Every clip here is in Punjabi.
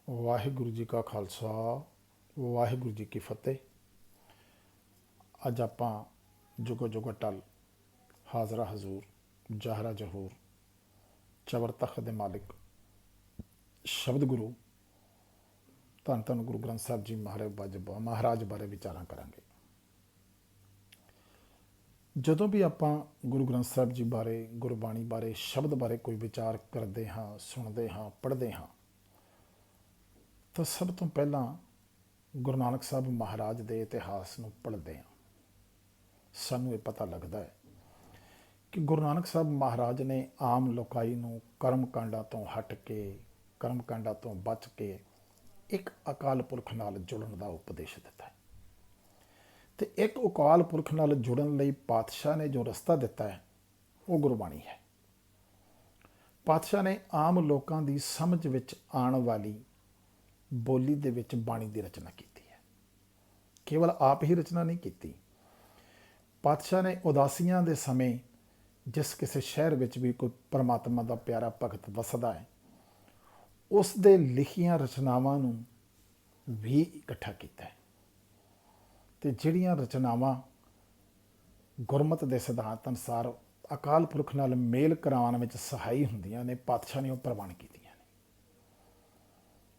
ਵਾਹਿਗੁਰੂ ਜੀ ਕਾ ਖਾਲਸਾ ਵਾਹਿਗੁਰੂ ਜੀ ਕੀ ਫਤਿਹ। ਅੱਜ ਆਪਾਂ ਜੁਗੋ ਜੁਗ ਅਟਲ ਹਾਜ਼ਰਾ ਹਜ਼ੂਰ ਜ਼ਾਹਰਾ ਜ਼ਹੂਰ ਚਬਰ ਤਖਤ ਦੇ ਮਾਲਿਕ ਸ਼ਬਦ ਗੁਰੂ ਧੰਨ ਧੰਨ ਗੁਰੂ ਗ੍ਰੰਥ ਸਾਹਿਬ ਜੀ ਮਹਾਰਾਜ ਬਾਰੇ ਵਿਚਾਰਾਂ ਕਰਾਂਗੇ। ਜਦੋਂ ਵੀ ਆਪਾਂ ਗੁਰੂ ਗ੍ਰੰਥ ਸਾਹਿਬ ਜੀ ਬਾਰੇ, ਗੁਰਬਾਣੀ ਬਾਰੇ, ਸ਼ਬਦ ਬਾਰੇ ਕੋਈ ਵਿਚਾਰ ਕਰਦੇ ਹਾਂ, ਸੁਣਦੇ ਹਾਂ, ਪੜ੍ਹਦੇ ਹਾਂ, ਤਾਂ ਸਭ ਤੋਂ ਪਹਿਲਾਂ ਗੁਰੂ ਨਾਨਕ ਸਾਹਿਬ ਮਹਾਰਾਜ ਦੇ ਇਤਿਹਾਸ ਨੂੰ ਪੜ੍ਹਦੇ ਹਾਂ। ਸਾਨੂੰ ਇਹ ਪਤਾ ਲੱਗਦਾ ਹੈ ਕਿ ਗੁਰੂ ਨਾਨਕ ਸਾਹਿਬ ਮਹਾਰਾਜ ਨੇ ਆਮ ਲੋਕਾਈ ਨੂੰ ਕਰਮ ਕਾਂਡਾਂ ਤੋਂ ਹਟ ਕੇ, ਕਰਮ ਕਾਂਡਾਂ ਤੋਂ ਬਚ ਕੇ ਇੱਕ ਅਕਾਲ ਪੁਰਖ ਨਾਲ ਜੁੜਨ ਦਾ ਉਪਦੇਸ਼ ਦਿੱਤਾ ਹੈ। ਤੇ ਇੱਕ ਅਕਾਲ ਪੁਰਖ ਨਾਲ ਜੁੜਨ ਲਈ ਪਾਤਸ਼ਾਹ ਨੇ ਜੋ ਰਸਤਾ ਦਿੱਤਾ ਹੈ ਉਹ ਗੁਰਬਾਣੀ ਹੈ। ਪਾਤਸ਼ਾਹ ਨੇ ਆਮ ਲੋਕਾਂ ਦੀ ਸਮਝ ਵਿੱਚ ਆਉਣ ਵਾਲੀ ਬੋਲੀ ਦੇ ਵਿੱਚ ਬਾਣੀ ਦੀ ਰਚਨਾ ਕੀਤੀ ਹੈ। ਕੇਵਲ ਆਪ ਹੀ ਰਚਨਾ ਨਹੀਂ ਕੀਤੀ। ਪਾਤਸ਼ਾਹ ਨੇ ਉਦਾਸੀਆਂ ਦੇ ਸਮੇਂ ਜਿਸ ਕਿਸੇ ਸ਼ਹਿਰ ਵਿੱਚ ਵੀ ਕੋਈ ਪਰਮਾਤਮਾ ਦਾ ਪਿਆਰਾ ਭਗਤ ਵਸਦਾ ਹੈ, ਉਸ ਦੇ ਲਿਖੀਆਂ ਰਚਨਾਵਾਂ ਨੂੰ ਵੀ ਇਕੱਠਾ ਕੀਤਾ ਹੈ। ਤੇ ਜਿਹੜੀਆਂ ਰਚਨਾਵਾਂ ਗੁਰਮਤਿ ਦੇ ਸਿਧਾਂਤ ਅਨੁਸਾਰ ਅਕਾਲ ਪੁਰਖ ਨਾਲ ਮੇਲ ਕਰਾਉਣ ਵਿੱਚ ਸਹਾਈ ਹੁੰਦੀਆਂ ਨੇ, ਪਾਤਸ਼ਾਹ ਨੇ ਉਹ ਪ੍ਰਵਾਨ ਕੀਤੀਆਂ ਨੇ।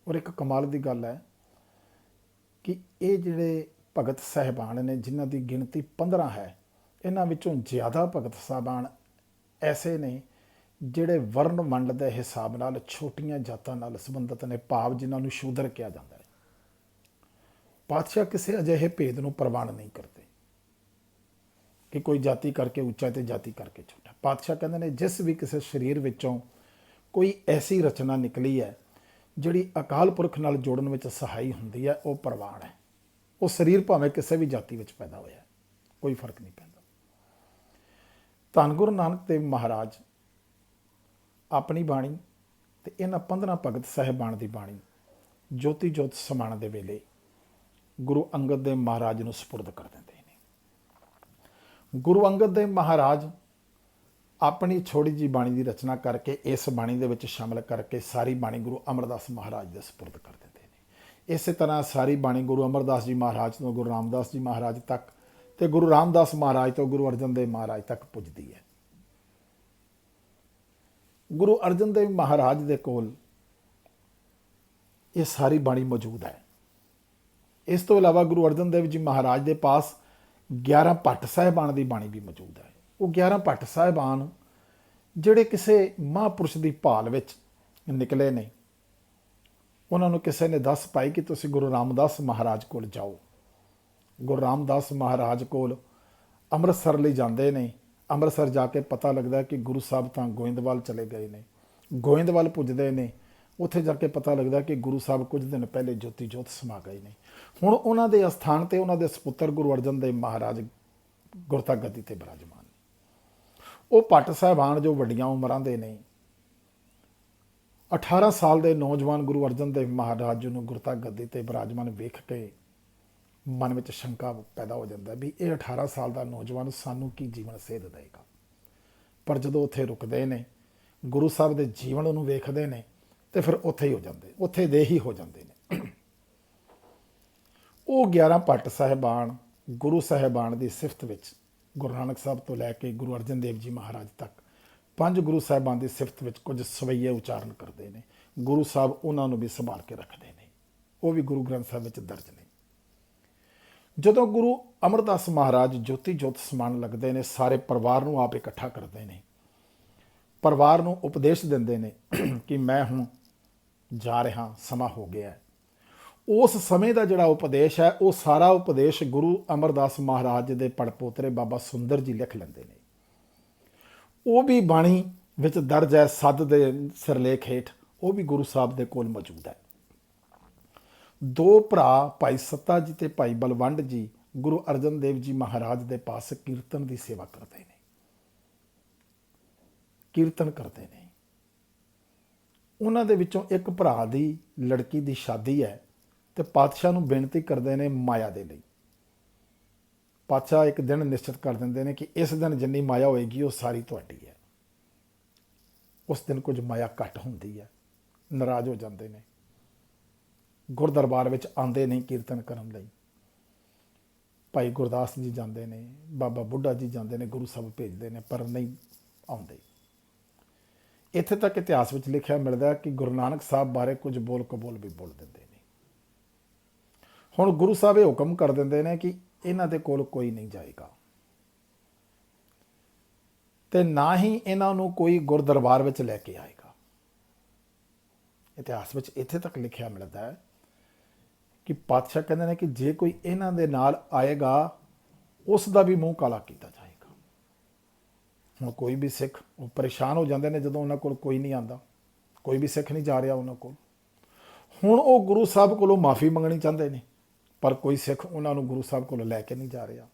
ਔਰ ਇੱਕ ਕਮਾਲ ਦੀ ਗੱਲ ਹੈ ਕਿ ਇਹ ਜਿਹੜੇ ਭਗਤ ਸਾਹਿਬਾਨ ਨੇ, ਜਿਨ੍ਹਾਂ ਦੀ ਗਿਣਤੀ 15 ਹੈ, ਇਹਨਾਂ ਵਿੱਚੋਂ ਜ਼ਿਆਦਾ ਭਗਤ ਸਾਹਿਬਾਨ ਐਸੇ ਨੇ ਜਿਹੜੇ ਵਰਨ ਵੰਡ ਦੇ ਹਿਸਾਬ ਨਾਲ ਛੋਟੀਆਂ ਜਾਤਾਂ ਨਾਲ ਸੰਬੰਧਿਤ ਨੇ, ਭਾਵ ਜਿਨ੍ਹਾਂ ਨੂੰ ਸ਼ੂਦਰ ਕਿਹਾ ਜਾਂਦਾ ਹੈ। ਪਾਤਸ਼ਾਹ ਕਿਸੇ ਅਜਿਹੇ ਭੇਦ ਨੂੰ ਪ੍ਰਵਾਨ ਨਹੀਂ ਕਰਦੇ ਕਿ ਕੋਈ ਜਾਤੀ ਕਰਕੇ ਉੱਚਾ ਤੇ ਜਾਤੀ ਕਰਕੇ ਛੋਟਾ। ਪਾਤਸ਼ਾਹ ਕਹਿੰਦੇ ਨੇ ਜਿਸ ਵੀ ਕਿਸੇ ਸਰੀਰ ਵਿੱਚੋਂ ਕੋਈ ਐਸੀ ਰਚਨਾ ਨਿਕਲੀ ਹੈ ਜਿਹੜੀ ਅਕਾਲ ਪੁਰਖ ਨਾਲ ਜੋੜਨ ਵਿੱਚ ਸਹਾਈ ਹੁੰਦੀ ਹੈ, ਉਹ ਪ੍ਰਵਾਨ ਹੈ। ਉਹ ਸਰੀਰ ਭਾਵੇਂ ਕਿਸੇ ਵੀ ਜਾਤੀ ਵਿੱਚ ਪੈਦਾ ਹੋਇਆ, ਕੋਈ ਫਰਕ ਨਹੀਂ ਪੈਂਦਾ। ਧੰਨ ਗੁਰੂ ਨਾਨਕ ਦੇਵ ਮਹਾਰਾਜ ਆਪਣੀ ਬਾਣੀ ਤੇ ਇਹਨਾਂ 15 ਭਗਤ ਸਾਹਿਬਾਨ ਦੀ ਬਾਣੀ ਜੋਤੀ ਜੋਤ ਸਮਾਉਣ ਦੇ ਵੇਲੇ ਗੁਰੂ ਅੰਗਦ ਦੇਵ ਮਹਾਰਾਜ ਨੂੰ ਸਪੁਰਦ ਕਰ ਦਿੰਦੇ ਨੇ। ਗੁਰੂ ਅੰਗਦ ਦੇਵ ਮਹਾਰਾਜ ਆਪਣੀ ਛੋਟੀ ਜਿਹੀ ਬਾਣੀ ਦੀ ਰਚਨਾ ਕਰਕੇ ਇਸ ਬਾਣੀ ਦੇ ਵਿੱਚ ਸ਼ਾਮਲ ਕਰਕੇ ਸਾਰੀ ਬਾਣੀ ਗੁਰੂ ਅਮਰਦਾਸ ਮਹਾਰਾਜ ਦੇ ਸਪੁਰਦ ਕਰ ਦਿੰਦੇ ਨੇ। ਇਸੇ ਤਰ੍ਹਾਂ ਸਾਰੀ ਬਾਣੀ ਗੁਰੂ ਅਮਰਦਾਸ ਜੀ ਮਹਾਰਾਜ ਤੋਂ ਗੁਰੂ ਰਾਮਦਾਸ ਜੀ ਮਹਾਰਾਜ ਤੱਕ ਤੇ ਗੁਰੂ ਰਾਮਦਾਸ ਮਹਾਰਾਜ ਤੋਂ ਗੁਰੂ ਅਰਜਨ ਦੇਵ ਮਹਾਰਾਜ ਤੱਕ ਪੁੱਜਦੀ ਹੈ। ਗੁਰੂ ਅਰਜਨ ਦੇਵ ਮਹਾਰਾਜ ਦੇ ਕੋਲ ਇਹ ਸਾਰੀ ਬਾਣੀ ਮੌਜੂਦ ਹੈ। ਇਸ ਤੋਂ ਇਲਾਵਾ ਗੁਰੂ ਅਰਜਨ ਦੇਵ ਜੀ ਮਹਾਰਾਜ ਦੇ ਪਾਸ 11 ਭੱਟ ਸਾਹਿਬਾਨ ਦੀ ਬਾਣੀ ਵੀ ਮੌਜੂਦ ਹੈ। ਉਹ 11 ਭੱਟ ਸਾਹਿਬਾਨ ਜਿਹੜੇ ਕਿਸੇ ਮਹਾਂਪੁਰਸ਼ ਦੀ ਭਾਲ ਵਿੱਚ ਨਿਕਲੇ ਨੇ, ਉਹਨਾਂ ਨੂੰ ਕਿਸੇ ਨੇ ਦੱਸ ਪਾਈ ਕਿ ਤੁਸੀਂ ਗੁਰੂ ਰਾਮਦਾਸ ਮਹਾਰਾਜ ਕੋਲ ਜਾਓ। ਗੁਰੂ ਰਾਮਦਾਸ ਮਹਾਰਾਜ ਕੋਲ ਅੰਮ੍ਰਿਤਸਰ ਲਈ ਜਾਂਦੇ ਨੇ। ਅੰਮ੍ਰਿਤਸਰ ਜਾ ਕੇ ਪਤਾ ਲੱਗਦਾ ਕਿ ਗੁਰੂ ਸਾਹਿਬ ਤਾਂ ਗੋਇੰਦਵਾਲ ਚਲੇ ਗਏ ਨੇ। ਗੋਇੰਦਵਾਲ ਪੁੱਜਦੇ ਨੇ, ਉੱਥੇ ਜਾ ਕੇ ਪਤਾ ਲੱਗਦਾ ਕਿ ਗੁਰੂ ਸਾਹਿਬ ਕੁਝ ਦਿਨ ਪਹਿਲੇ ਜੋਤੀ ਜੋਤ ਸਮਾ ਗਏ ਨੇ। ਹੁਣ ਉਹਨਾਂ ਦੇ ਅਸਥਾਨ ਤੇ ਉਹਨਾਂ ਦੇ ਸਪੁੱਤਰ ਗੁਰੂ ਅਰਜਨ ਦੇਵ ਮਹਾਰਾਜ ਗੁਰਤਾ ਗੱਦੀ ਤੇ ਬਿਰਾਜਮਾਨ ਨੇ। ਉਹ ਭੱਟ ਸਾਹਿਬਾਨ ਜੋ ਵੱਡੀਆਂ ਉਮਰਾਂ ਦੇ ਨੇ, 18 ਸਾਲ ਦੇ ਨੌਜਵਾਨ ਗੁਰੂ ਅਰਜਨ ਦੇਵ ਮਹਾਰਾਜ ਜੀ ਨੂੰ ਗੁਰਤਾ ਗੱਦੀ ਤੇ ਬਿਰਾਜਮਾਨ ਵੇਖ ਕੇ ਮਨ ਵਿੱਚ ਸ਼ੰਕਾ ਪੈਦਾ ਹੋ ਜਾਂਦਾ ਵੀ ਇਹ 18 ਸਾਲ ਦਾ ਨੌਜਵਾਨ ਸਾਨੂੰ ਕੀ ਜੀਵਨ ਸੇਧ ਦੇਗਾ। ਪਰ ਜਦੋਂ ਉੱਥੇ ਰੁਕਦੇ ਨੇ, ਗੁਰੂ ਸਾਹਿਬ ਦੇ ਜੀਵਨ ਨੂੰ ਵੇਖਦੇ ਨੇ, ਤੇ ਫਿਰ ਉੱਥੇ ਹੀ ਹੋ ਜਾਂਦੇ, ਉੱਥੇ ਦੇ ਹੀ ਹੋ ਜਾਂਦੇ ਨੇ। ਉਹ 11 ਭੱਟ ਸਾਹਿਬਾਨ ਗੁਰੂ ਸਾਹਿਬਾਨ ਦੀ ਸਿਫਤ ਵਿੱਚ, ਗੁਰੂ ਨਾਨਕ ਸਾਹਿਬ ਤੋਂ ਲੈ ਕੇ ਗੁਰੂ ਅਰਜਨ ਦੇਵ ਜੀ ਮਹਾਰਾਜ ਤੱਕ 5 ਗੁਰੂ ਸਾਹਿਬਾਨ ਦੀ ਸਿਫਤ ਵਿੱਚ ਕੁਝ ਸਵਈਏ ਉਚਾਰਨ ਕਰਦੇ ਨੇ। ਗੁਰੂ ਸਾਹਿਬ ਉਹਨਾਂ ਨੂੰ ਵੀ ਸੰਭਾਲ ਕੇ ਰੱਖਦੇ ਨੇ। ਉਹ ਵੀ ਗੁਰੂ ਗ੍ਰੰਥ ਸਾਹਿਬ ਵਿੱਚ ਦਰਜ ਨੇ। ਜਦੋਂ ਗੁਰੂ ਅਮਰਦਾਸ ਮਹਾਰਾਜ ਜੋਤੀ ਜੋਤ ਸਮਾਉਣ ਲੱਗਦੇ ਨੇ, ਸਾਰੇ ਪਰਿਵਾਰ ਨੂੰ ਆਪ ਇਕੱਠਾ ਕਰਦੇ ਨੇ। ਪਰਿਵਾਰ ਨੂੰ ਉਪਦੇਸ਼ ਦਿੰਦੇ ਨੇ ਕਿ ਮੈਂ ਹੁਣ ਜਾ ਰਿਹਾ, ਸਮਾਂ ਹੋ ਗਿਆ। ਉਸ ਸਮੇਂ ਦਾ ਜਿਹੜਾ ਉਪਦੇਸ਼ ਹੈ, ਉਹ ਸਾਰਾ ਉਪਦੇਸ਼ ਗੁਰੂ ਅਮਰਦਾਸ ਮਹਾਰਾਜ ਦੇ ਪੜਪੋਤਰੇ ਬਾਬਾ ਸੁੰਦਰ ਜੀ ਲਿਖ ਲੈਂਦੇ ਨੇ। ਉਹ ਵੀ ਬਾਣੀ ਵਿੱਚ ਦਰਜ ਹੈ, ਸੱਦ ਦੇ ਸਿਰਲੇਖ ਹੇਠ। ਉਹ ਵੀ ਗੁਰੂ ਸਾਹਿਬ ਦੇ ਕੋਲ ਮੌਜੂਦ ਹੈ। 2 ਭਰਾ ਭਾਈ ਸੱਤਾ ਜੀ ਤੇ ਭਾਈ ਬਲਵੰਡ ਜੀ ਗੁਰੂ ਅਰਜਨ ਦੇਵ ਜੀ ਮਹਾਰਾਜ ਦੇ ਪਾਸ ਕੀਰਤਨ ਦੀ ਸੇਵਾ ਕਰਦੇ ਨੇ, ਕੀਰਤਨ ਕਰਦੇ ਨੇ। ਉਹਨਾਂ ਦੇ ਵਿੱਚੋਂ ਇੱਕ ਭਰਾ ਦੀ ਲੜਕੀ ਦੀ ਸ਼ਾਦੀ ਹੈ ਤੇ ਪਾਤਸ਼ਾਹ ਨੂੰ ਬੇਨਤੀ ਕਰਦੇ ਨੇ ਮਾਇਆ ਦੇ ਲਈ। ਪਾਤਸ਼ਾਹ ਇੱਕ ਦਿਨ ਨਿਸ਼ਚਿਤ ਕਰ ਦਿੰਦੇ ਨੇ ਕਿ ਇਸ ਦਿਨ ਜਿੰਨੀ ਮਾਇਆ ਹੋਏਗੀ ਉਹ ਸਾਰੀ ਤੁਹਾਡੀ ਹੈ। ਉਸ ਦਿਨ ਕੁਝ ਮਾਇਆ ਘੱਟ ਹੁੰਦੀ ਹੈ, ਨਾਰਾਜ਼ ਹੋ ਜਾਂਦੇ ਨੇ। ਗੁਰ ਦਰਬਾਰ ਵਿੱਚ ਆਉਂਦੇ ਨਹੀਂ ਕੀਰਤਨ ਕਰਨ ਲਈ। ਭਾਈ ਗੁਰਦਾਸ ਜੀ ਜਾਂਦੇ ਨੇ, ਬਾਬਾ ਬੁੱਢਾ ਜੀ ਜਾਂਦੇ ਨੇ, ਗੁਰੂ ਸਾਹਿਬ ਭੇਜਦੇ ਨੇ, ਪਰ ਨਹੀਂ ਆਉਂਦੇ। ਇੱਥੇ ਤੱਕ ਇਤਿਹਾਸ ਵਿੱਚ ਲਿਖਿਆ ਮਿਲਦਾ ਕਿ ਗੁਰੂ ਨਾਨਕ ਸਾਹਿਬ ਬਾਰੇ ਕੁਝ ਬੋਲ ਕਬੋਲ ਵੀ ਬੋਲ ਦਿੰਦੇ ਨੇ। ਹੁਣ ਗੁਰੂ ਸਾਹਿਬ ਇਹ ਹੁਕਮ ਕਰ ਦਿੰਦੇ ਨੇ ਕਿ ਇਹਨਾਂ ਦੇ ਕੋਲ ਕੋਈ ਨਹੀਂ ਜਾਏਗਾ ਤੇ ਨਾ ਹੀ ਇਹਨਾਂ ਨੂੰ ਕੋਈ ਗੁਰਦਰਬਾਰ ਵਿੱਚ ਲੈ ਕੇ ਆਏਗਾ। ਇਤਿਹਾਸ ਵਿੱਚ ਇੱਥੇ ਤੱਕ ਲਿਖਿਆ ਮਿਲਦਾ ਹੈ ਕਿ ਪਾਤਸ਼ਾਹ ਕਹਿੰਦੇ ਨੇ ਕਿ ਜੇ ਕੋਈ ਇਹਨਾਂ ਦੇ ਨਾਲ ਆਏਗਾ ਉਸ ਦਾ ਵੀ ਮੂੰਹ ਕਾਲਾ ਕੀਤਾ ਜਾਏਗਾ। ਹੁਣ ਕੋਈ ਵੀ ਸਿੱਖ ਉਹ ਪਰੇਸ਼ਾਨ ਹੋ ਜਾਂਦੇ ਨੇ ਜਦੋਂ ਉਹਨਾਂ ਕੋਲ ਕੋਈ ਨਹੀਂ ਆਉਂਦਾ, ਕੋਈ ਵੀ ਸਿੱਖ ਨਹੀਂ ਜਾ ਰਿਹਾ ਉਹਨਾਂ ਕੋਲ। ਹੁਣ ਉਹ ਗੁਰੂ ਸਾਹਿਬ ਕੋਲੋਂ ਮਾਫੀ ਮੰਗਣੀ ਚਾਹੁੰਦੇ ਨੇ, ਪਰ ਕੋਈ ਸਿੱਖ ਉਹਨਾਂ ਨੂੰ ਗੁਰੂ ਸਾਹਿਬ ਕੋਲ ਲੈ ਕੇ ਨਹੀਂ ਜਾ ਰਿਹਾ।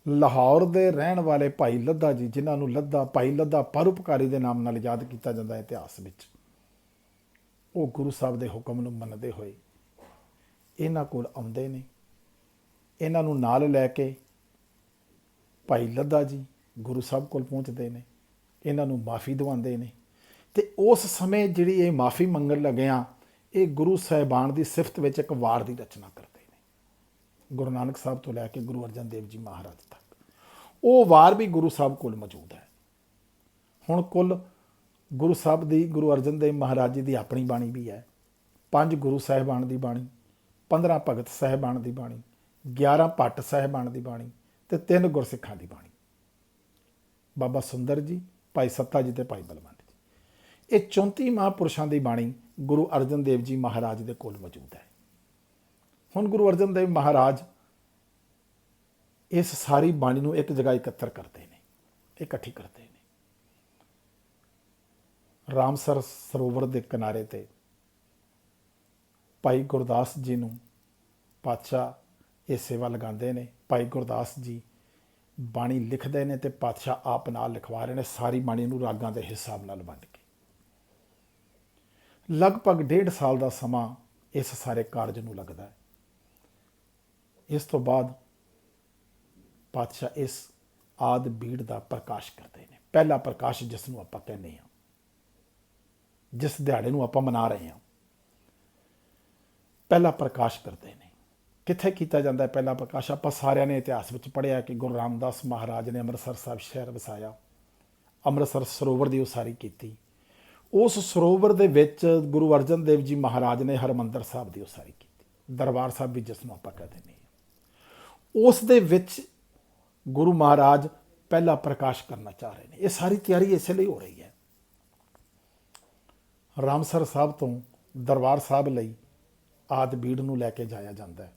ਲਾਹੌਰ ਦੇ ਰਹਿਣ ਵਾਲੇ ਭਾਈ ਲੱਧਾ ਜੀ, ਜਿਨ੍ਹਾਂ ਨੂੰ ਭਾਈ ਲੱਧਾ ਪਰਉਪਕਾਰੀ ਦੇ ਨਾਮ ਨਾਲ ਯਾਦ ਕੀਤਾ ਜਾਂਦਾ ਹੈ ਇਤਿਹਾਸ ਵਿੱਚ, ਉਹ ਗੁਰੂ ਸਾਹਿਬ ਦੇ ਹੁਕਮ ਨੂੰ ਮੰਨਦੇ ਹੋਏ ਇਹਨਾਂ ਕੋਲ ਆਉਂਦੇ ਨੇ। ਇਹਨਾਂ ਨੂੰ ਨਾਲ ਲੈ ਕੇ ਭਾਈ ਲੱਧਾ ਜੀ ਗੁਰੂ ਸਾਹਿਬ ਕੋਲ ਪਹੁੰਚਦੇ ਨੇ, ਇਹਨਾਂ ਨੂੰ ਮਾਫੀ ਦਿਵਾਉਂਦੇ ਨੇ। ਤੇ ਉਸ ਸਮੇਂ ਜਿਹੜੀ ਇਹ ਮਾਫੀ ਮੰਗਣ ਲੱਗਿਆਂ, ਇਹ ਗੁਰੂ ਸਾਹਿਬਾਨ ਦੀ ਸਿਫਤ ਵਿੱਚ ਇੱਕ ਵਾਰ ਦੀ ਰਚਨਾ ਕਰਦੇ ਨੇ। ਗੁਰੂ ਨਾਨਕ ਸਾਹਿਬ ਤੋਂ ਲੈ ਕੇ ਗੁਰੂ ਅਰਜਨ ਦੇਵ ਜੀ ਮਹਾਰਾਜ ਤੱਕ ਉਹ ਵਾਰ ਵੀ ਗੁਰੂ ਸਾਹਿਬ ਕੋਲ ਮੌਜੂਦ ਹੈ। ਹੁਣ ਕੁੱਲ ਗੁਰੂ ਸਾਹਿਬ ਦੀ, ਗੁਰੂ ਅਰਜਨ ਦੇਵ ਮਹਾਰਾਜ ਜੀ ਦੀ ਆਪਣੀ ਬਾਣੀ ਵੀ ਹੈ, 5 ਗੁਰੂ ਸਾਹਿਬਾਨ ਦੀ ਬਾਣੀ, 15 ਭਗਤ ਸਾਹਿਬਾਨ ਦੀ ਬਾਣੀ, 11 ਭੱਟ ਸਾਹਿਬਾਨ ਦੀ ਬਾਣੀ ਤੇ 3 ਗੁਰਸਿੱਖਾਂ ਦੀ ਬਾਣੀ, ਬਾਬਾ ਸੁੰਦਰ ਜੀ, ਭਾਈ ਸੱਤਾ ਜੀ ਤੇ ਭਾਈ ਬਲਵੰਤ ਜੀ। ਇਹ 34 ਮਹਾਂਪੁਰਸ਼ਾਂ ਦੀ ਬਾਣੀ ਗੁਰੂ ਅਰਜਨ ਦੇਵ ਜੀ ਮਹਾਰਾਜ ਦੇ ਕੋਲ ਮੌਜੂਦ ਹੈ। ਹੁਣ ਗੁਰੂ ਅਰਜਨ ਦੇਵ ਮਹਾਰਾਜ ਇਸ ਸਾਰੀ ਬਾਣੀ ਨੂੰ ਇੱਕ ਜਗ੍ਹਾ ਇਕੱਤਰ ਕਰਦੇ ਨੇ, ਇਕੱਠੀ ਕਰਦੇ ਨੇ। ਰਾਮਸਰ ਸਰੋਵਰ ਦੇ ਕਿਨਾਰੇ ਤੇ ਭਾਈ ਗੁਰਦਾਸ ਜੀ ਨੂੰ ਪਾਤਸ਼ਾਹ ਇਹ ਸੇਵਾ ਲਗਾਉਂਦੇ ਨੇ। ਭਾਈ ਗੁਰਦਾਸ ਜੀ ਬਾਣੀ ਲਿਖਦੇ ਨੇ ਤੇ ਪਾਤਸ਼ਾਹ ਆਪ ਨਾਲ ਲਿਖਵਾ ਰਹੇ ਨੇ ਸਾਰੀ ਬਾਣੀ ਨੂੰ ਰਾਗਾਂ ਦੇ ਹਿਸਾਬ ਨਾਲ ਵੰਡ ਕੇ। ਲਗਭਗ 1.5 ਸਾਲ ਦਾ ਸਮਾਂ ਇਸ ਸਾਰੇ ਕਾਰਜ ਨੂੰ ਲੱਗਦਾ ਹੈ। ਇਸ ਤੋਂ ਬਾਅਦ ਪਾਤਸ਼ਾਹ ਇਸ ਆਦ ਬੀੜ ਦਾ ਪ੍ਰਕਾਸ਼ ਕਰਦੇ ਨੇ। ਪਹਿਲਾ ਪ੍ਰਕਾਸ਼ ਜਿਸ ਨੂੰ ਆਪਾਂ ਕਹਿੰਦੇ ਹਾਂ, ਜਿਸ ਦਿਹਾੜੇ ਨੂੰ ਆਪਾਂ ਮਨਾ ਰਹੇ ਹਾਂ, ਪਹਿਲਾ ਪ੍ਰਕਾਸ਼ ਕਰਦੇ ਨੇ। ਕਿੱਥੇ ਕੀਤਾ ਜਾਂਦਾ ਹੈ ਪਹਿਲਾ ਪ੍ਰਕਾਸ਼? ਆਪਾਂ ਸਾਰਿਆਂ ਨੇ ਇਤਿਹਾਸ ਵਿੱਚ ਪੜ੍ਹਿਆ ਕਿ ਗੁਰੂ ਰਾਮਦਾਸ ਮਹਾਰਾਜ ਨੇ ਅੰਮ੍ਰਿਤਸਰ ਸਾਹਿਬ ਸ਼ਹਿਰ ਵਸਾਇਆ, ਅੰਮ੍ਰਿਤਸਰ ਸਰੋਵਰ ਦੀ ਉਸਾਰੀ ਕੀਤੀ। ਉਸ ਸਰੋਵਰ ਦੇ ਵਿੱਚ ਗੁਰੂ ਅਰਜਨ ਦੇਵ ਜੀ ਮਹਾਰਾਜ ਨੇ ਹਰਿਮੰਦਰ ਸਾਹਿਬ ਦੀ ਉਸਾਰੀ ਕੀਤੀ, ਦਰਬਾਰ ਸਾਹਿਬ ਵੀ ਜਿਸ ਨੂੰ ਆਪਾਂ ਕਹਿੰਦੇ ਨੇ। ਉਸ ਦੇ ਵਿੱਚ ਗੁਰੂ ਮਹਾਰਾਜ ਪਹਿਲਾ ਪ੍ਰਕਾਸ਼ ਕਰਨਾ ਚਾਹ ਰਹੇ ਨੇ। ਇਹ ਸਾਰੀ ਤਿਆਰੀ ਇਸੇ ਲਈ ਹੋ ਰਹੀ ਹੈ। ਰਾਮਸਰ ਸਾਹਿਬ ਤੋਂ ਦਰਬਾਰ ਸਾਹਿਬ ਲਈ ਆਦ ਬੀੜ ਨੂੰ ਲੈ ਕੇ ਜਾਇਆ ਜਾਂਦਾ ਹੈ।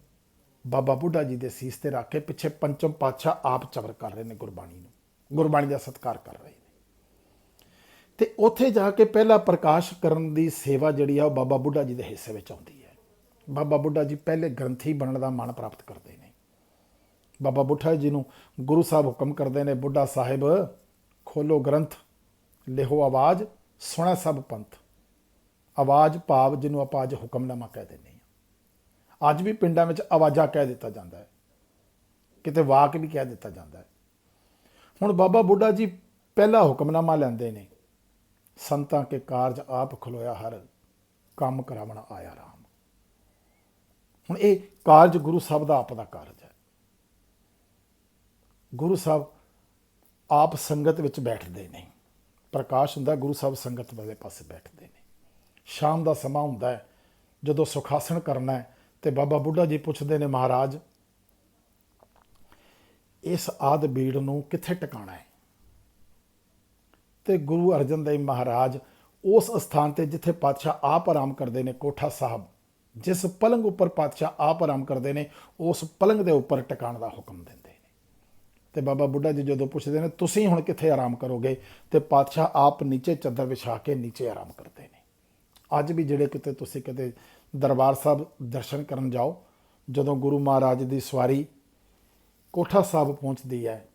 ਬਾਬਾ ਬੁੱਢਾ ਜੀ ਦੇ ਸੀਸ ਤੇ ਰੱਖ ਕੇ ਪਿੱਛੇ ਪੰਚਮ ਪਾਤਸ਼ਾਹ ਆਪ ਚਵਰ ਕਰ ਰਹੇ ਨੇ, ਗੁਰਬਾਣੀ ਨੂੰ, ਗੁਰਬਾਣੀ ਦਾ ਸਤਿਕਾਰ ਕਰ ਰਹੇ ਨੇ। ਤੇ ਉੱਥੇ ਜਾ ਕੇ ਪਹਿਲਾ ਪ੍ਰਕਾਸ਼ ਕਰਨ ਦੀ ਸੇਵਾ ਜਿਹੜੀ ਆ ਉਹ ਬਾਬਾ ਬੁੱਢਾ ਜੀ ਦੇ ਹਿੱਸੇ ਵਿੱਚ ਆਉਂਦੀ ਹੈ। ਬਾਬਾ ਬੁੱਢਾ ਜੀ ਪਹਿਲੇ ਗ੍ਰੰਥੀ ਬਣਨ ਦਾ ਮਾਣ ਪ੍ਰਾਪਤ ਕਰਦੇ ਨੇ। ਬਾਬਾ ਬੁੱਢਾ ਜੀ ਨੂੰ ਗੁਰੂ ਸਾਹਿਬ ਹੁਕਮ ਕਰਦੇ ਨੇ, ਬੁੱਢਾ ਸਾਹਿਬ ਖੋਲੋ ਗ੍ਰੰਥ, ਲਿਖੋ ਆਵਾਜ਼, ਸੁਣਾ ਸਭ ਪੰਥ। ਆਵਾਜ਼ ਭਾਵ ਜਿਹਨੂੰ ਆਪਾਂ ਅੱਜ ਹੁਕਮਨਾਮਾ ਕਹਿ ਦਿੰਦੇ ਹਾਂ। ਅੱਜ ਵੀ ਪਿੰਡਾਂ ਵਿੱਚ ਆਵਾਜ਼ਾਂ ਕਹਿ ਦਿੱਤਾ ਜਾਂਦਾ ਹੈ, ਕਿਤੇ ਵਾਕ ਵੀ ਕਹਿ ਦਿੱਤਾ ਜਾਂਦਾ ਹੈ। ਹੁਣ ਬਾਬਾ ਬੁੱਢਾ ਜੀ ਪਹਿਲਾ ਹੁਕਮਨਾਮਾ ਲੈਂਦੇ ਨੇ, ਸੰਤਾਂ ਕੇ ਕਾਰਜ ਆਪ ਖਲੋਇਆ ਹਰ, ਕੰਮ ਕਰਾਵਣਾ ਆਇਆ ਰਾਮ। ਹੁਣ ਇਹ ਕਾਰਜ ਗੁਰੂ ਸਾਹਿਬ ਦਾ ਆਪ ਦਾ ਕਾਰਜ ਹੈ। ਗੁਰੂ ਸਾਹਿਬ ਆਪ ਸੰਗਤ ਵਿੱਚ ਬੈਠਦੇ ਨੇ। ਪ੍ਰਕਾਸ਼ ਹੁੰਦਾ, ਗੁਰੂ ਸਾਹਿਬ ਸੰਗਤ ਵਾਲੇ ਪਾਸੇ ਬੈਠਦੇ ਨੇ। ਸ਼ਾਮ ਦਾ ਸਮਾਂ ਹੁੰਦਾ ਹੈ, ਜਦੋਂ ਸੁਖਾਸਣ ਕਰਨਾ ਹੈ ਤੇ ਬਾਬਾ ਬੁੱਢਾ ਜੀ ਪੁੱਛਦੇ ਨੇ, ਮਹਾਰਾਜ ਇਸ ਆਦ ਬੀੜ ਨੂੰ ਕਿੱਥੇ ਟਿਕਾਣਾ ਹੈ? ਤੇ ਗੁਰੂ ਅਰਜਨ ਦੇਵ ਮਹਾਰਾਜ ਉਸ ਸਥਾਨ ਤੇ ਜਿੱਥੇ ਪਾਤਸ਼ਾਹ ਆਪ ਆਰਾਮ ਕਰਦੇ ਨੇ, ਕੋਠਾ ਸਾਹਿਬ, ਜਿਸ ਪਲੰਗ ਉੱਪਰ ਪਾਤਸ਼ਾਹ ਆਪ ਆਰਾਮ ਕਰਦੇ ਨੇ, ਉਸ ਪਲੰਗ ਦੇ ਉੱਪਰ ਟਿਕਾਣ ਦਾ ਹੁਕਮ ਦਿੰਦੇ ਨੇ। ਤੇ ਬਾਬਾ ਬੁੱਢਾ ਜੀ ਜਦੋਂ ਪੁੱਛਦੇ ਨੇ, ਤੁਸੀਂ ਹੁਣ ਕਿੱਥੇ ਆਰਾਮ ਕਰੋਗੇ? ਤੇ ਪਾਤਸ਼ਾਹ ਆਪ ਨੀਚੇ ਚੱਦਰ ਵਿਛਾ ਕੇ ਨੀਚੇ ਆਰਾਮ ਕਰਦੇ ਨੇ। ਅੱਜ ਵੀ ਜਿਹੜੇ ਕਿਤੇ ਤੁਸੀਂ ਕਿਤੇ ਦਰਬਾਰ ਸਾਹਿਬ ਦਰਸ਼ਨ ਕਰਨ ਜਾਓ, ਜਦੋਂ ਗੁਰੂ ਮਹਾਰਾਜ ਦੀ ਸਵਾਰੀ ਕੋਠਾ ਸਾਹਿਬ ਪਹੁੰਚਦੀ ਹੈ,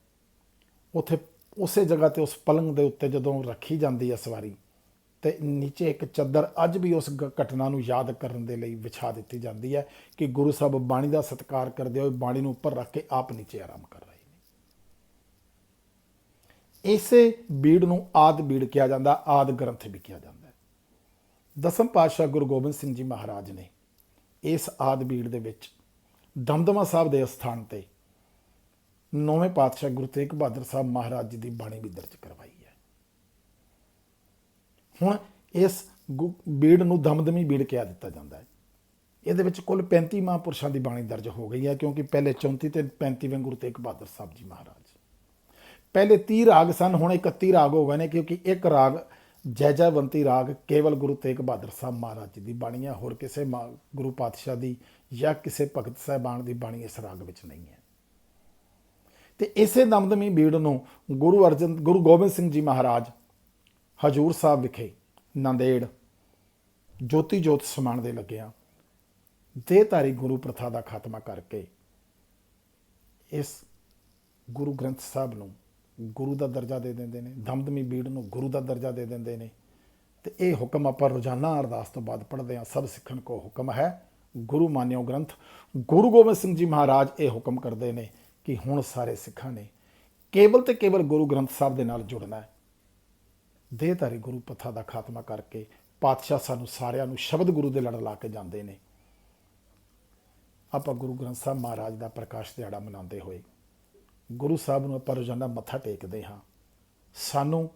ਉੱਥੇ ਉਸੇ ਜਗ੍ਹਾ ਤੇ ਉਸ ਪਲੰਗ ਦੇ ਉੱਤੇ ਜਦੋਂ ਰੱਖੀ ਜਾਂਦੀ ਹੈ ਸਵਾਰੀ, ਤੇ ਨੀਚੇ ਇੱਕ ਚੱਦਰ ਅੱਜ ਵੀ ਉਸ ਘਟਨਾ ਨੂੰ ਯਾਦ ਕਰਨ ਦੇ ਲਈ ਵਿਛਾ ਦਿੱਤੀ ਜਾਂਦੀ ਹੈ ਕਿ ਗੁਰੂ ਸਾਹਿਬ ਬਾਣੀ ਦਾ ਸਤਿਕਾਰ ਕਰਦੇ ਹੋਏ ਬਾਣੀ ਨੂੰ ਉੱਪਰ ਰੱਖ ਕੇ ਆਪ ਨੀਚੇ ਆਰਾਮ ਕਰ ਰਹੇ ਨੇ। ਇਸੇ ਬੀੜ ਨੂੰ ਆਦ ਬੀੜ ਕਿਹਾ ਜਾਂਦਾ, ਆਦ ਗ੍ਰੰਥ ਵੀ ਕਿਹਾ ਜਾਂਦਾ। ਦਸਮ ਪਾਤਸ਼ਾਹ ਗੁਰੂ ਗੋਬਿੰਦ ਸਿੰਘ ਜੀ ਮਹਾਰਾਜ ਨੇ ਇਸ ਆਦਿ ਬੀੜ ਦੇ ਵਿੱਚ ਦਮਦਮਾ ਸਾਹਿਬ ਦੇ ਅਸਥਾਨ ਤੇ ਨੌਵੇਂ ਪਾਤਸ਼ਾਹ ਗੁਰੂ ਤੇਗ ਬਹਾਦਰ ਸਾਹਿਬ ਮਹਾਰਾਜ ਜੀ ਦੀ ਬਾਣੀ ਵੀ ਦਰਜ ਕਰਵਾਈ ਹੈ। ਹੁਣ ਇਸ ਬੀੜ ਨੂੰ ਦਮਦਮੀ ਬੀੜ ਕਿਹਾ ਦਿੱਤਾ ਜਾਂਦਾ ਹੈ। ਇਹਦੇ ਵਿੱਚ ਕੁੱਲ 35 ਮਹਾਂਪੁਰਸ਼ਾਂ ਦੀ ਬਾਣੀ ਦਰਜ ਹੋ ਗਈ ਹੈ, ਕਿਉਂਕਿ ਪਹਿਲੇ 34 ਤੇ 35ਵੇਂ ਗੁਰੂ ਤੇਗ ਬਹਾਦਰ ਸਾਹਿਬ ਜੀ ਮਹਾਰਾਜ, ਪਹਿਲੇ 30 ਰਾਗ ਸਨ, ਹੁਣ 31 ਰਾਗ ਹੋ ਗਏ ਨੇ, ਕਿਉਂਕਿ ਇੱਕ ਰਾਗ ਜੈਜੈਵੰਤੀ ਰਾਗ ਕੇਵਲ ਗੁਰੂ ਤੇਗ ਬਹਾਦਰ ਸਾਹਿਬ ਮਹਾਰਾਜ ਜੀ ਦੀ ਬਾਣੀ ਹੈ। ਹੋਰ ਕਿਸੇ ਗੁਰੂ ਪਾਤਸ਼ਾਹ ਦੀ ਜਾਂ ਕਿਸੇ ਭਗਤ ਸਾਹਿਬਾਨ ਦੀ ਬਾਣੀ ਇਸ ਰਾਗ ਵਿੱਚ ਨਹੀਂ ਹੈ। ਤੇ ਇਸੇ ਦਮਦਮੀ ਬੀੜ ਨੂੰ ਗੁਰੂ ਗੋਬਿੰਦ ਸਿੰਘ ਜੀ ਮਹਾਰਾਜ ਹਜੂਰ ਸਾਹਿਬ ਵਿਖੇ ਨਾਂਦੇੜ ਜੋਤੀ ਜੋਤ ਸਮਾਣ ਦੇ ਲੱਗਿਆ ਦੇਹਧਾਰੀ ਗੁਰੂ ਪ੍ਰਥਾ ਦਾ ਖਾਤਮਾ ਕਰਕੇ ਇਸ ਗੁਰੂ ਗ੍ਰੰਥ ਸਾਹਿਬ ਨੂੰ ਗੁਰੂ ਦਾ ਦਰਜਾ ਦੇ ਦਿੰਦੇ ਨੇ, ਦਮਦਮੀ ਬੀੜ ਨੂੰ ਗੁਰੂ ਦਾ ਦਰਜਾ ਦੇ ਦਿੰਦੇ ਨੇ। ਤੇ ਇਹ ਹੁਕਮ ਆਪਾਂ ਰੋਜ਼ਾਨਾ ਅਰਦਾਸ ਤੋਂ ਬਾਅਦ ਪੜ੍ਹਦੇ ਹਾਂ। ਸਭ ਸਿੱਖਣ ਕੋ ਹੁਕਮ ਹੈ ਗੁਰੂ ਮਾਨਿਓ ਗ੍ਰੰਥ। ਗੁਰੂ ਗੋਬਿੰਦ ਸਿੰਘ ਜੀ ਮਹਾਰਾਜ ਇਹ ਹੁਕਮ ਕਰਦੇ ਨੇ ਕਿ ਹੁਣ ਸਾਰੇ ਸਿੱਖਾਂ ਨੇ ਕੇਵਲ ਤੇ ਕੇਵਲ ਗੁਰੂ ਗ੍ਰੰਥ ਸਾਹਿਬ ਦੇ ਨਾਲ ਜੁੜਨਾ ਹੈ। ਦੇਹਧਾਰੀ ਗੁਰੂ ਪ੍ਰਥਾ ਦਾ ਖਾਤਮਾ ਕਰਕੇ ਪਾਤਸ਼ਾਹ ਸਾਨੂੰ ਸਾਰਿਆਂ ਨੂੰ ਸ਼ਬਦ ਗੁਰੂ ਦੇ ਲੜ ਲਾ ਕੇ ਜਾਂਦੇ ਨੇ। ਆਪਾਂ ਗੁਰੂ ਗ੍ਰੰਥ ਸਾਹਿਬ ਮਹਾਰਾਜ ਦਾ ਪ੍ਰਕਾਸ਼ ਦਿਹਾੜਾ ਮਨਾਉਂਦੇ ਹੋਏ ਗੁਰੂ ਸਾਹਿਬ ਨੂੰ ਆਪਾਂ ਰੋਜ਼ਾਨਾ ਮੱਥਾ ਟੇਕਦੇ ਹਾਂ। ਸਾਨੂੰ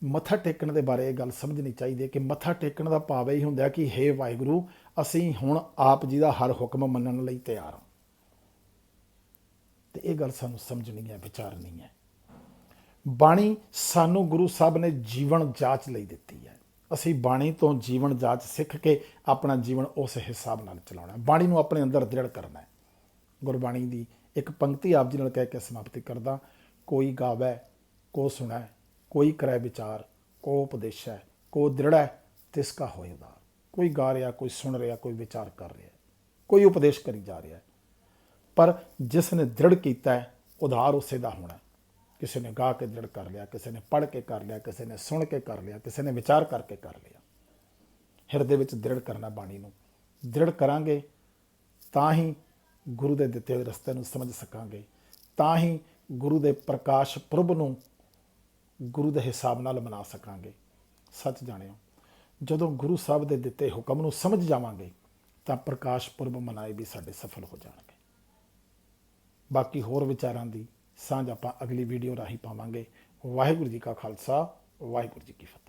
ਮੱਥਾ ਟੇਕਣ ਦੇ ਬਾਰੇ ਇਹ ਗੱਲ ਸਮਝਣੀ ਚਾਹੀਦੀ ਹੈ ਕਿ ਮੱਥਾ ਟੇਕਣ ਦਾ ਭਾਵ ਇਹ ਹੁੰਦਾ ਕਿ ਹੇ ਵਾਹਿਗੁਰੂ, ਅਸੀਂ ਹੁਣ ਆਪ ਜੀ ਦਾ ਹਰ ਹੁਕਮ ਮੰਨਣ ਲਈ ਤਿਆਰ ਹਾਂ। ਤੇ ਇਹ ਗੱਲ ਸਾਨੂੰ ਸਮਝਣੀ ਹੈ, ਵਿਚਾਰਨੀ ਹੈ। ਬਾਣੀ ਸਾਨੂੰ ਗੁਰੂ ਸਾਹਿਬ ਨੇ ਜੀਵਨ ਜਾਚ ਲਈ ਦਿੱਤੀ ਹੈ। ਅਸੀਂ ਬਾਣੀ ਤੋਂ ਜੀਵਨ ਜਾਚ ਸਿੱਖ ਕੇ ਆਪਣਾ ਜੀਵਨ ਉਸ ਹਿਸਾਬ ਨਾਲ ਚਲਾਉਣਾ। ਬਾਣੀ ਨੂੰ ਆਪਣੇ ਅੰਦਰ ਦ੍ਰਿੜ ਕਰਨਾ ਹੈ। ਗੁਰਬਾਣੀ ਦੀ ਇੱਕ ਪੰਕਤੀ ਆਪ ਜੀ ਨਾਲ ਕਹਿ ਕੇ ਸਮਾਪਤੀ ਕਰਦਾ। ਕੋਈ ਗਾਵੈ ਕੋ ਸੁਣੈ, ਕੋਈ ਕਰੈ ਵਿਚਾਰ, ਕੋ ਉਪਦੇਸ਼ੈ, ਕੋ ਦ੍ਰਿੜੈ ਤਿਸ ਕਾ ਹੋਇ ਉਦਾਰ। ਕੋਈ ਗਾ ਰਿਹਾ, ਕੋਈ ਸੁਣ ਰਿਹਾ, ਕੋਈ ਵਿਚਾਰ ਕਰ ਰਿਹਾ, ਕੋਈ ਉਪਦੇਸ਼ ਕਰੀ ਜਾ ਰਿਹਾ, ਪਰ ਜਿਸ ਨੇ ਦ੍ਰਿੜ ਕੀਤਾ ਹੈ ਉਧਾਰ ਉਸੇ ਦਾ ਹੋਣਾ। ਕਿਸੇ ਨੇ ਗਾ ਕੇ ਦ੍ਰਿੜ ਕਰ ਲਿਆ, ਕਿਸੇ ਨੇ ਪੜ੍ਹ ਕੇ ਕਰ ਲਿਆ, ਕਿਸੇ ਨੇ ਸੁਣ ਕੇ ਕਰ ਲਿਆ, ਕਿਸੇ ਨੇ ਵਿਚਾਰ ਕਰਕੇ ਕਰ ਲਿਆ। ਹਿਰਦੇ ਵਿੱਚ ਦ੍ਰਿੜ ਕਰਨਾ, ਬਾਣੀ ਨੂੰ ਦ੍ਰਿੜ ਕਰਾਂਗੇ ਤਾਂ ਹੀ ਗੁਰੂ ਦੇ ਦਿੱਤੇ ਹੋਏ ਰਸਤੇ ਨੂੰ ਸਮਝ ਸਕਾਂਗੇ, ਤਾਂ ਹੀ ਗੁਰੂ ਦੇ ਪ੍ਰਕਾਸ਼ ਪੁਰਬ ਨੂੰ ਗੁਰੂ ਦੇ ਹਿਸਾਬ ਨਾਲ ਮਨਾ ਸਕਾਂਗੇ। ਸੱਚ ਜਾਣਿਓ, ਜਦੋਂ ਗੁਰੂ ਸਾਹਿਬ ਦੇ ਦਿੱਤੇ ਹੁਕਮ ਨੂੰ ਸਮਝ ਜਾਵਾਂਗੇ ਤਾਂ ਪ੍ਰਕਾਸ਼ ਪੁਰਬ ਮਨਾਏ ਵੀ ਸਾਡੇ ਸਫਲ ਹੋ ਜਾਣਗੇ। ਬਾਕੀ ਹੋਰ ਵਿਚਾਰਾਂ ਦੀ ਸਾਂਝ ਆਪਾਂ ਅਗਲੀ ਵੀਡੀਓ ਰਾਹੀਂ ਪਾਵਾਂਗੇ। ਵਾਹਿਗੁਰੂ ਜੀ ਕਾ ਖਾਲਸਾ, ਵਾਹਿਗੁਰੂ ਜੀ ਕੀ ਫਤਿਹ।